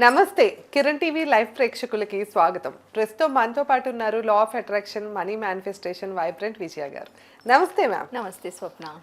నమస్తే Kiran TV live ప్రేక్షకులకి స్వాగతం. ప్రస్తుతం మనతో పాటు ఉన్నారు law of attraction money manifestation vibrant Vijaya గారు. నమస్తే మ్యామ్. నమస్తే స్వప్న.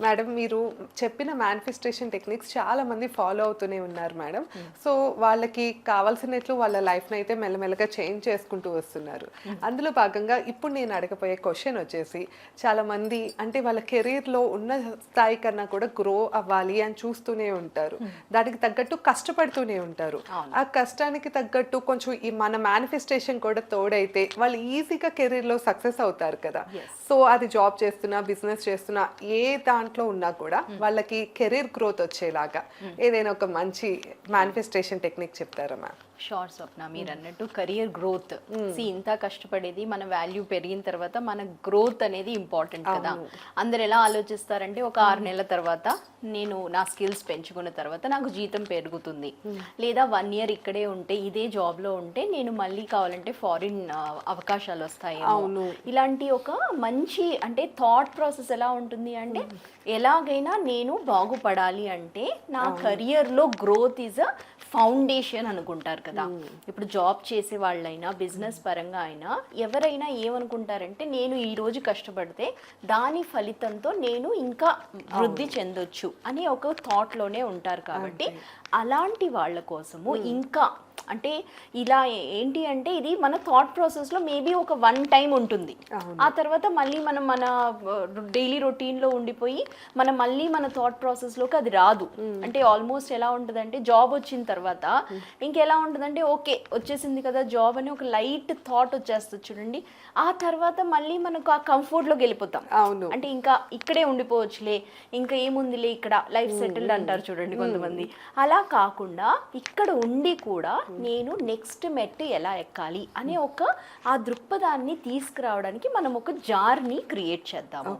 మేడం, మీరు చెప్పిన మేనిఫెస్టేషన్ టెక్నిక్స్ చాలా మంది ఫాలో అవుతూనే ఉన్నారు మేడం. సో వాళ్ళకి కావాల్సినట్లు వాళ్ళ లైఫ్ని అయితే మెల్లమెల్లగా చేంజ్ చేసుకుంటూ వస్తున్నారు. అందులో భాగంగా ఇప్పుడు నేను అడగపోయే క్వశ్చన్ వచ్చేసి, చాలా మంది అంటే వాళ్ళ కెరీర్లో ఉన్న స్థాయి కన్నా కూడా గ్రో అవ్వాలి అని చూస్తూనే ఉంటారు, దానికి తగ్గట్టు కష్టపడుతూనే ఉంటారు. ఆ కష్టానికి తగ్గట్టు కొంచెం ఈ మన మేనిఫెస్టేషన్ కూడా తోడైతే వాళ్ళు ఈజీగా కెరీర్లో సక్సెస్ అవుతారు కదా. సో అది జాబ్ చేస్తున్నా, బిజినెస్ చేస్తున్నా, ఏ దాంట్లో ఉన్నా కూడా వాళ్ళకి కెరీర్ గ్రోత్ వచ్చేలాగా ఏదైనా ఒక మంచి మేనిఫెస్టేషన్ టెక్నిక్ చెప్తారా మ్యామ్? షార్ట్ స్వప్న, మీరు అన్నట్టు కెరియర్ గ్రోత్, ఇంత కష్టపడేది మన వాల్యూ పెరిగిన తర్వాత మన గ్రోత్ అనేది ఇంపార్టెంట్ కదా. అందరు ఎలా ఆలోచిస్తారంటే ఒక 6 నెలల తర్వాత నేను నా స్కిల్స్ పెంచుకున్న తర్వాత నాకు జీతం పెరుగుతుంది, లేదా 1 ఇయర్ ఇక్కడే ఉంటే ఇదే జాబ్ లో ఉంటే నేను మళ్ళీ కావాలంటే ఫారిన్ అవకాశాలు వస్తాయి. ఇలాంటి ఒక మంచి అంటే థాట్ ప్రాసెస్ ఎలా ఉంటుంది అంటే, ఎలాగైనా నేను బాగుపడాలి అంటే నా కెరియర్ లో గ్రోత్ ఈజ్ అ ఫౌండేషన్ అనుకుంటారు కదా. ఇప్పుడు జాబ్ చేసే వాళ్ళైనా బిజినెస్ పరంగా అయినా ఎవరైనా ఏమనుకుంటారంటే, నేను ఈ రోజు కష్టపడితే దాని ఫలితంతో నేను ఇంకా వృద్ధి చెందొచ్చు అని ఒక థాట్ లోనే ఉంటారు. కాబట్టి అలాంటి వాళ్ళ కోసము ఇంకా అంటే ఇలా ఏంటి అంటే, ఇది మన థాట్ ప్రాసెస్లో మేబీ ఒక 1 టైం ఉంటుంది. ఆ తర్వాత మళ్ళీ మనం మన డైలీ రొటీన్లో ఉండిపోయి మనం మళ్ళీ మన థాట్ ప్రాసెస్లోకి అది రాదు. అంటే ఆల్మోస్ట్ ఎలా ఉంటుందంటే, జాబ్ వచ్చిన తర్వాత ఇంకెలా ఉంటుందంటే, ఓకే వచ్చేసింది కదా జాబ్ అని ఒక లైట్ థాట్ వచ్చేస్తుంది చూడండి. ఆ తర్వాత మళ్ళీ మనకు ఆ కంఫర్ట్లోకి వెళ్ళిపోతాం. అంటే ఇంకా ఇక్కడే ఉండిపోవచ్చులే, ఇంకా ఏముందిలే ఇక్కడ లైఫ్ సెటిల్డ్ అంటారు చూడండి కొంతమంది. అలా కాకుండా ఇక్కడ ఉండి కూడా నేను నెక్స్ట్ మెట్టు ఎలా ఎక్కాలి అనే ఆ దృక్పథాన్ని తీసుకురావడానికి మనం ఒక జార్ని క్రియేట్ చేద్దాము.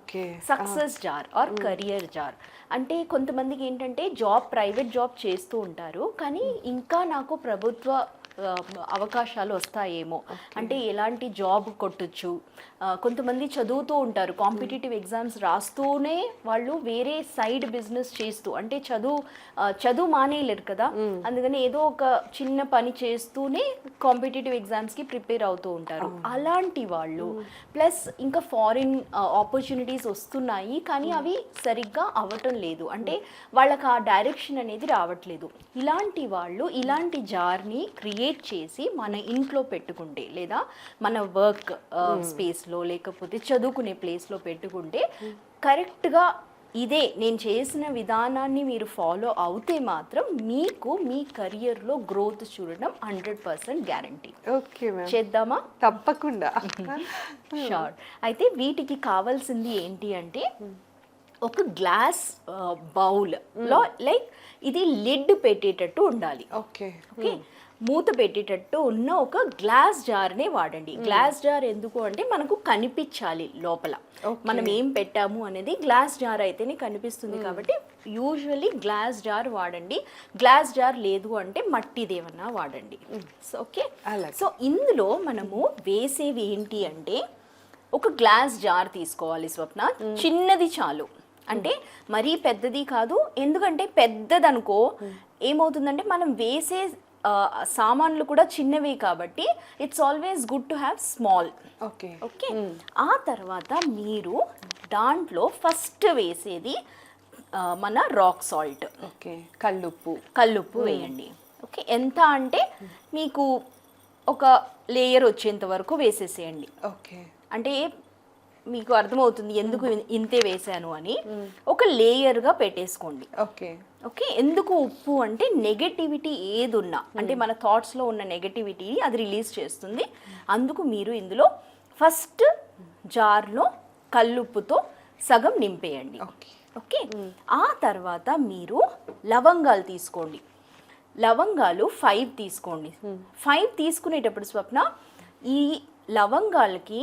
Success jar or career jar. అంటే కొంతమందికి ఏంటంటే ప్రైవేట్ జాబ్ చేస్తూ ఉంటారు, కానీ ఇంకా నాకు ప్రభుత్వ అవకాశాలు వస్తాయేమో, అంటే ఎలాంటి జాబ్ కొట్టచ్చు. కొంతమంది చదువుతూ ఉంటారు, కాంపిటేటివ్ ఎగ్జామ్స్ రాస్తూనే వాళ్ళు వేరే సైడ్ బిజినెస్ చేస్తూ, అంటే చదువు మానేయలేరు కదా, అందుకని ఏదో ఒక చిన్న పని చేస్తూనే కాంపిటేటివ్ ఎగ్జామ్స్కి ప్రిపేర్ అవుతూ ఉంటారు. అలాంటి వాళ్ళు ప్లస్ ఇంకా ఫారిన్ ఆపర్చునిటీస్ వస్తున్నాయి, కానీ అవి సరిగ్గా అవ్వటం లేదు, అంటే వాళ్ళకి ఆ డైరెక్షన్ అనేది రావట్లేదు. ఇలాంటి వాళ్ళు ఇలాంటి జార్ని క్రియేట్ చేసి మన ఇంట్లో పెట్టుకుంటే, లేదా మన వర్క్ స్పేస్లో లేకపోతే చదువుకునే ప్లేస్లో పెట్టుకుంటే, కరెక్ట్గా ఇదే నేను చేసిన విధానాన్ని మీరు ఫాలో అవుతే మాత్రం మీకు మీ కెరియర్లో గ్రోత్ చూడడం 100% గ్యారంటీ. ఓకే, చేద్దామా? తప్పకుండా. షూర్. అయితే వీటికి కావాల్సింది ఏంటి అంటే, ఒక గ్లాస్ బౌల్లో లైక్ ఇది లిడ్ పెట్టేటట్టు ఉండాలి. ఓకే, మూత పెట్టేటట్టు ఉన్న ఒక గ్లాస్ జార్నే వాడండి. గ్లాస్ జార్ ఎందుకు అంటే, మనకు కనిపించాలి లోపల మనం ఏం పెట్టాము అనేది. గ్లాస్ జార్ అయితేనే కనిపిస్తుంది, కాబట్టి యూజువల్లీ గ్లాస్ జార్ వాడండి. గ్లాస్ జార్ లేదు అంటే మట్టిదేమన్నా వాడండి. ఓకే, సో ఇందులో మనము వేసేవి ఏంటి అంటే, ఒక గ్లాస్ జార్ తీసుకోవాలి స్వప్న. చిన్నది చాలు, అంటే మరీ పెద్దది కాదు. ఎందుకంటే పెద్దదనుకో ఏమవుతుందంటే, మనం వేసే సామాన్లు కూడా చిన్నవి, కాబట్టి it's always good to have small. Okay. ఆ తర్వాత మీరు దాంట్లో ఫస్ట్ వేసేది మన రాక్ సాల్ట్. ఓకే, కల్లుప్పు వేయండి. ఓకే, ఎంత అంటే మీకు ఒక లేయర్ వచ్చేంత వరకు వేసేసేయండి. ఓకే, అంటే మీకు అర్థమవుతుంది ఎందుకు ఇంతే వేసాను అని. ఒక లేయర్గా పెట్టేసుకోండి. ఓకే, ఎందుకు ఉప్పు అంటే, నెగటివిటీ ఏదున్నా అంటే మన థాట్స్లో ఉన్న నెగటివిటీ అది రిలీజ్ చేస్తుంది. అందుకు మీరు ఇందులో ఫస్ట్ జార్లో కల్లుప్పుతో సగం నింపేయండి. ఓకే, ఆ తర్వాత మీరు లవంగాలు తీసుకోండి. లవంగాలు 5 తీసుకోండి. 5 తీసుకునేటప్పుడు స్వప్న, ఈ లవంగాలకి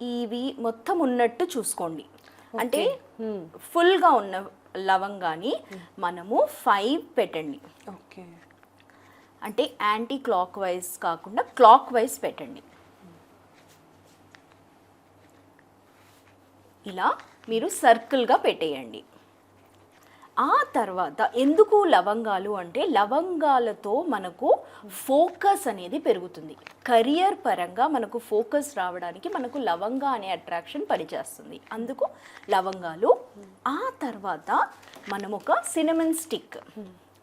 ఇవి మొత్తం ఉన్నట్టు చూసుకోండి. అంటే ఫుల్గా ఉన్న లవంగాని మనము 5 పెట్టండి. ఓకే, అంటే యాంటీ క్లాక్ వైజ్ కాకుండా క్లాక్ వైజ్ పెట్టండి. ఇలా మీరు సర్కిల్గా పెట్టేయండి. ఆ తర్వాత ఎందుకు లవంగాలు అంటే లవంగాలతో మనకు ఫోకస్ అనేది పెరుగుతుంది. కెరియర్ పరంగా మనకు ఫోకస్ రావడానికి మనకు లవంగా అనే అట్రాక్షన్ పనిచేస్తుంది, అందుకు లవంగాలు. ఆ తర్వాత మనం ఒక సినమన్ స్టిక్,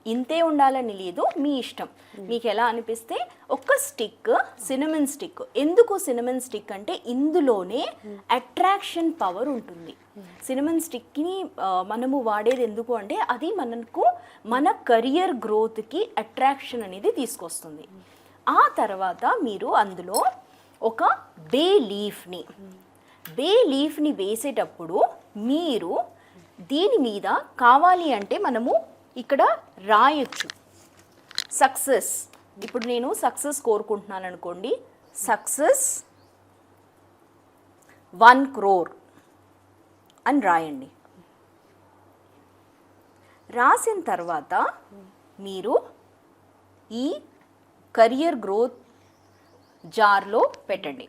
ఇంతే ఉండాలని లేదు, మీ ఇష్టం, మీకు ఎలా అనిపిస్తే ఒక స్టిక్, సినమన్ స్టిక్. ఎందుకు సినమన్ స్టిక్ అంటే ఇందులోనే అట్రాక్షన్ పవర్ ఉంటుంది. సినమన్ స్టిక్ని మనము వాడేది ఎందుకు అంటే అది మనకు మన కెరియర్ గ్రోత్కి అట్రాక్షన్ అనేది తీసుకొస్తుంది. ఆ తర్వాత మీరు అందులో ఒక బే లీఫ్ని వేసేటప్పుడు మీరు దీని మీద కావాలి అంటే మనము ఇక్కడ రాయొచ్చు సక్సెస్. ఇప్పుడు నేను సక్సెస్ కోరుకుంటున్నాను అనుకోండి, సక్సెస్ 1 crore అని రాయండి. రాసిన తర్వాత మీరు ఈ కెరియర్ గ్రోత్ జార్లో పెట్టండి.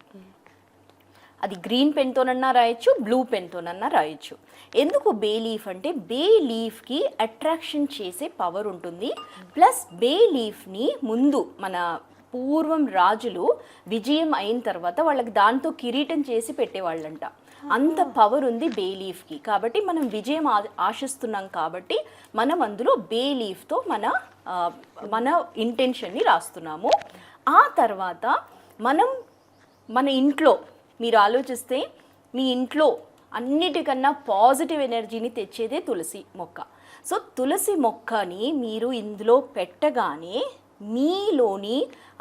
అది గ్రీన్ పెన్తోనన్నా రాయొచ్చు, బ్లూ పెన్తోనన్నా రాయొచ్చు. ఎందుకు బే లీఫ్ అంటే బే లీఫ్కి అట్రాక్షన్ చేసే పవర్ ఉంటుంది. ప్లస్ బే లీఫ్ని ముందు మన పూర్వం రాజులు విజయం అయిన తర్వాత వాళ్ళకి దాంతో కిరీటం చేసి పెట్టేవాళ్ళంట. అంత పవర్ ఉంది బే లీఫ్కి. కాబట్టి మనం విజయం ఆశిస్తున్నాం కాబట్టి మనం అందులో బే లీఫ్తో మన ఇంటెన్షన్ని రాస్తున్నాము. ఆ తర్వాత మన ఇంట్లో మీరు ఆలోచిస్తే మీ ఇంట్లో అన్నిటికన్నా పాజిటివ్ ఎనర్జీని తెచ్చేదే తులసి మొక్క. సో తులసి మొక్కని మీరు ఇందులో పెట్టగానే మీలోని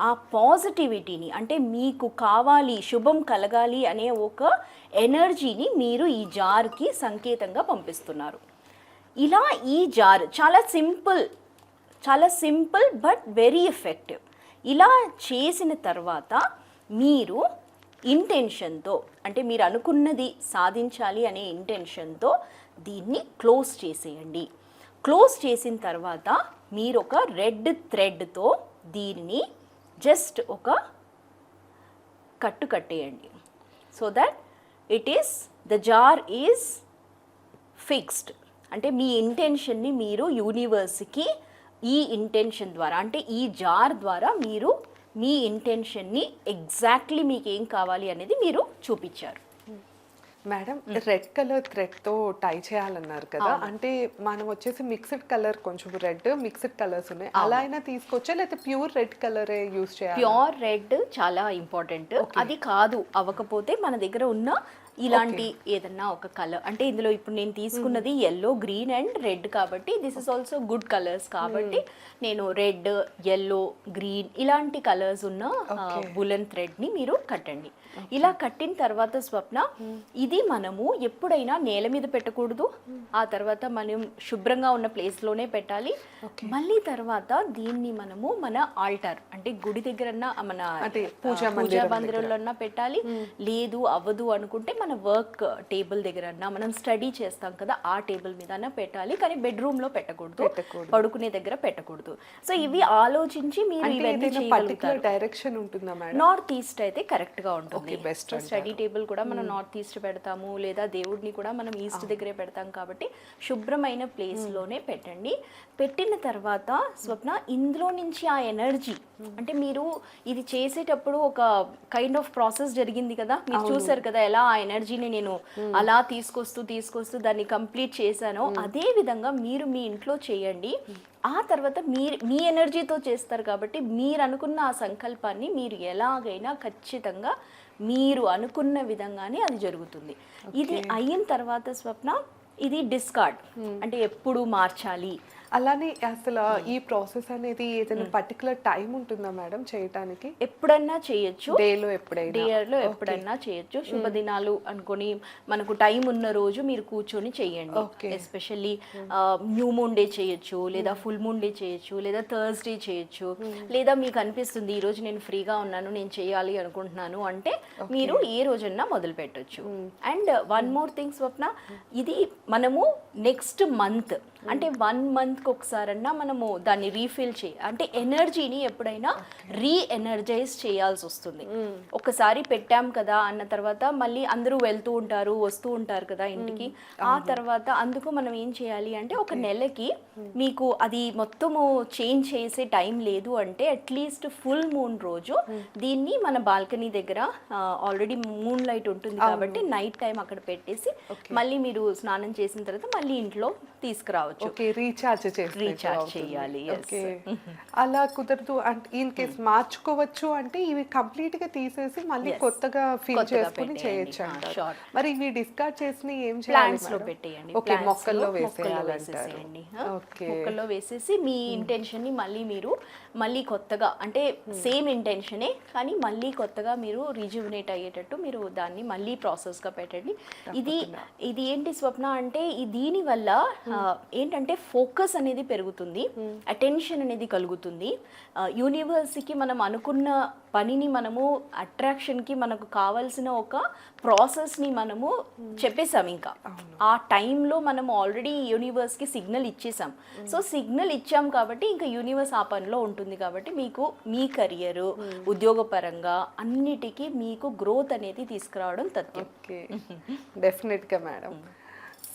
ఆ పాజిటివిటీని, అంటే మీకు కావాలి, శుభం కలగాలి అనే ఒక ఎనర్జీని మీరు ఈ జార్కి సంకేతంగా పంపిస్తున్నారు. ఇలా ఈ జార్ చాలా సింపుల్ బట్ వెరీ ఎఫెక్టివ్. ఇలా చేసిన తర్వాత మీరు ఇంటెన్షన్తో, అంటే మీరు అనుకున్నది సాధించాలి అనే ఇంటెన్షన్తో దీన్ని క్లోజ్ చేసేయండి. క్లోజ్ చేసిన తర్వాత మీరు ఒక రెడ్ థ్రెడ్తో దీన్ని జస్ట్ ఒక కట్టేయండి. So that the jar is fixed. అంటే మీ ఇంటెన్షన్ని మీరు యూనివర్స్కి ఈ ఇంటెన్షన్ ద్వారా, అంటే ఈ జార్ ద్వారా మీరు మీ ఇంటెన్షన్ని ఎగ్జాక్ట్లీ మీకు ఏం కావాలి అనేది మీరు చూపించారు. మేడం, రెడ్ కలర్ థ్రెడ్తో టై చేయాలన్నారు కదా, అంటే మనం వచ్చేసి మిక్స్డ్ కలర్, కొంచెం రెడ్ మిక్స్డ్ కలర్స్ ఉన్నాయి, అలా అయినా తీసుకోవచ్చా లేకపోతే ప్యూర్ రెడ్ కలరే యూస్ చేయాలి? ప్యూర్ రెడ్ చాలా ఇంపార్టెంట్. అది కాదు అవ్వకపోతే మన దగ్గర ఉన్న ఇలాంటి ఏదన్నా ఒక కలర్, అంటే ఇందులో ఇప్పుడు నేను తీసుకున్నది ఎల్లో, గ్రీన్ అండ్ రెడ్ కాబట్టి this is also good colours కాబట్టి నేను రెడ్, ఎల్లో, గ్రీన్ ఇలాంటి కలర్స్ ఉన్న వులెన్ థ్రెడ్ని మీరు కట్టండి. ఇలా కట్టిన తర్వాత స్వప్న, ఇది మనము ఎప్పుడైనా నేల మీద పెట్టకూడదు. ఆ తర్వాత మనం శుభ్రంగా ఉన్న ప్లేస్లోనే పెట్టాలి. మళ్ళీ తర్వాత దీన్ని మనము మన ఆల్టార్, అంటే గుడి దగ్గర మన పూజా మందిరంలో పెట్టాలి. లేదు అవ్వదు అనుకుంటే మన వర్క్ టేబుల్ దగ్గర మనం స్టడీ చేస్తాం కదా ఆ టేబుల్ మీద పెట్టాలి. కానీ బెడ్రూమ్లో పెట్టకూడదు, పడుకునే దగ్గర పెట్టకూడదు. సో ఇవి ఆలోచించి మీరు ఇవన్నీ చేయగలుగుతారు. డైరెక్షన్ ఉంటుందా మేడం? నార్త్ ఈస్ట్ అయితే కరెక్ట్గా ఉంటుంది. స్టడీ టేబుల్ కూడా మనం నార్త్ ఈస్ట్ పెడతాము, లేదా దేవుడిని కూడా మనం ఈస్ట్ దగ్గరే పెడతాం కాబట్టి శుభ్రమైన ప్లేస్లోనే పెట్టండి. పెట్టిన తర్వాత స్వప్న, ఇందులో నుంచి ఆ ఎనర్జీ, అంటే మీరు ఇది చేసేటప్పుడు ఒక కైండ్ ఆఫ్ ప్రాసెస్ జరిగింది కదా, మీరు చూసారు కదా ఎలా ఆ ఎనర్జీని నేను అలా తీసుకొస్తూ దాన్ని కంప్లీట్ చేశానో, అదే విధంగా మీరు మీ ఇంట్లో చేయండి. ఆ తర్వాత మీ ఎనర్జీతో చేస్తారు కాబట్టి మీరు అనుకున్న ఆ సంకల్పాన్ని మీరు ఎలాగైనా ఖచ్చితంగా మీరు అనుకున్న విధంగానే అది జరుగుతుంది. ఇది అయిన తర్వాత స్వప్న, ఇది డిస్కార్డ్, అంటే ఎప్పుడు మార్చాలి. అలానే అసలు ఈ ప్రాసెస్ అనేది ఏదైనా పర్టికులర్ టైం ఉంటుందా మేడం చేయటానికి? ఎప్పుడన్నా చేయొచ్చు, డేలో ఎప్పుడైనా చేయొచ్చు. శుభదినాలు అనుకొని మనకు టైం ఉన్న రోజు మీరు కూర్చొని చేయండి. ఎస్పెషల్లీ న్యూ మూన్ డే చేయొచ్చు, లేదా ఫుల్ మూన్ డే చేయొచ్చు, లేదా థర్స్డే చేయొచ్చు, లేదా మీకు అనిపిస్తుంది ఈ రోజు నేను ఫ్రీగా ఉన్నాను, నేను చేయాలి అనుకుంటున్నాను అంటే మీరు ఏ రోజన్నా మొదలు పెట్టొచ్చు. అండ్ వన్ మోర్ థింగ్ స్వప్న, ఇది మనము నెక్స్ట్ మంత్ అంటే 1 మంత్కి ఒకసారన్నా మనము దాన్ని రీఫిల్ అంటే ఎనర్జీని ఎప్పుడైనా ఎనర్జైజ్ చేయాల్సి వస్తుంది. ఒకసారి పెట్టాం కదా అన్న తర్వాత మళ్ళీ అందరూ వెళ్తూ ఉంటారు వస్తూ ఉంటారు కదా ఇంటికి. ఆ తర్వాత అందుకు మనం ఏం చేయాలి అంటే ఒక నెలకి మీకు అది మొత్తము చేంజ్ చేసే టైం లేదు అంటే అట్లీస్ట్ ఫుల్ మూన్ రోజు దీన్ని మన బాల్కనీ దగ్గర ఆల్రెడీ మూన్ లైట్ ఉంటుంది కాబట్టి నైట్ టైం అక్కడ పెట్టేసి మళ్ళీ మీరు స్నానం చేసిన తర్వాత మళ్ళీ ఇంట్లో తీసుకురావచ్చు. రీఛార్జ్ చేయాలి. అలా కుదరదు అంటే ఇన్ కేస్ మార్చుకోవచ్చు అంటే ఇవి కంప్లీట్ గా తీసేసి మళ్ళీ కొత్తగా ఫిల్ చేసుకుని చేయొచ్చు అంటారు. మరి ఇవి డిస్కార్డ్ చేసి ఏం చేయాలి? ప్లాంట్స్ లో పెట్టేయండి. ఓకే, మొక్కల్లో వేసేయాలంటారు. మొక్కల్లో వేసేసి మీ ఇంటెన్షన్ ని మళ్ళీ మీరు మళ్ళీ కొత్తగా అంటే సేమ్ ఇంటెన్షనే కానీ మళ్ళీ కొత్తగా మీరు రిజ్యువినేట్ అయ్యేటట్టు మీరు దాన్ని మళ్ళీ ప్రాసెస్ గా పెట్టండి. ఇది ఏంటి స్వప్న అంటే దీని వల్ల ఏంటంటే ఫోకస్ అనేది పెరుగుతుంది, అటెన్షన్ అనేది కలుగుతుంది. యూనివర్స్కి మనం అనుకున్న పనిని మనము అట్రాక్షన్కి మనకు కావాల్సిన ఒక ప్రాసెస్ని మనము చెప్పేసాం. ఇంకా ఆ టైంలో మనం ఆల్రెడీ యూనివర్స్కి సిగ్నల్ ఇచ్చేసాం. సో సిగ్నల్ ఇచ్చాం కాబట్టి ఇంకా యూనివర్స్ ఆ పనిలో ఉంటుంది కాబట్టి మీకు మీ కెరియర్ ఉద్యోగపరంగా అన్నిటికీ మీకు గ్రోత్ అనేది తీసుకురావడం తథ్యం. ఓకే, డెఫినెట్గా మేడం.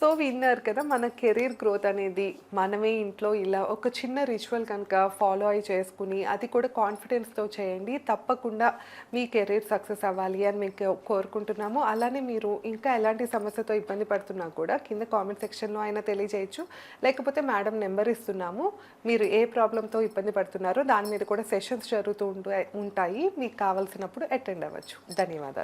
సో విన్నారు కదా, మన కెరీర్ గ్రోత్ అనేది మనమే ఇంట్లో ఇలా ఒక చిన్న రిచువల్ కనుక ఫాలో అయి చేసుకుని అది కూడా కాన్ఫిడెన్స్తో చేయండి, తప్పకుండా మీ కెరీర్ సక్సెస్ అవ్వాలి అని మీకు కోరుకుంటున్నాము. అలానే మీరు ఇంకా ఎలాంటి సమస్యతో ఇబ్బంది పడుతున్నా కూడా కింద కామెంట్ సెక్షన్లో అయినా తెలియజేయచ్చు, లేకపోతే మేడం నెంబర్ ఇస్తున్నాము. మీరు ఏ ప్రాబ్లంతో ఇబ్బంది పడుతున్నారో దాని మీద కూడా సెషన్స్ జరుగుతూ ఉంటాయి, మీకు కావాల్సినప్పుడు అటెండ్ అవ్వచ్చు. ధన్యవాదాలు.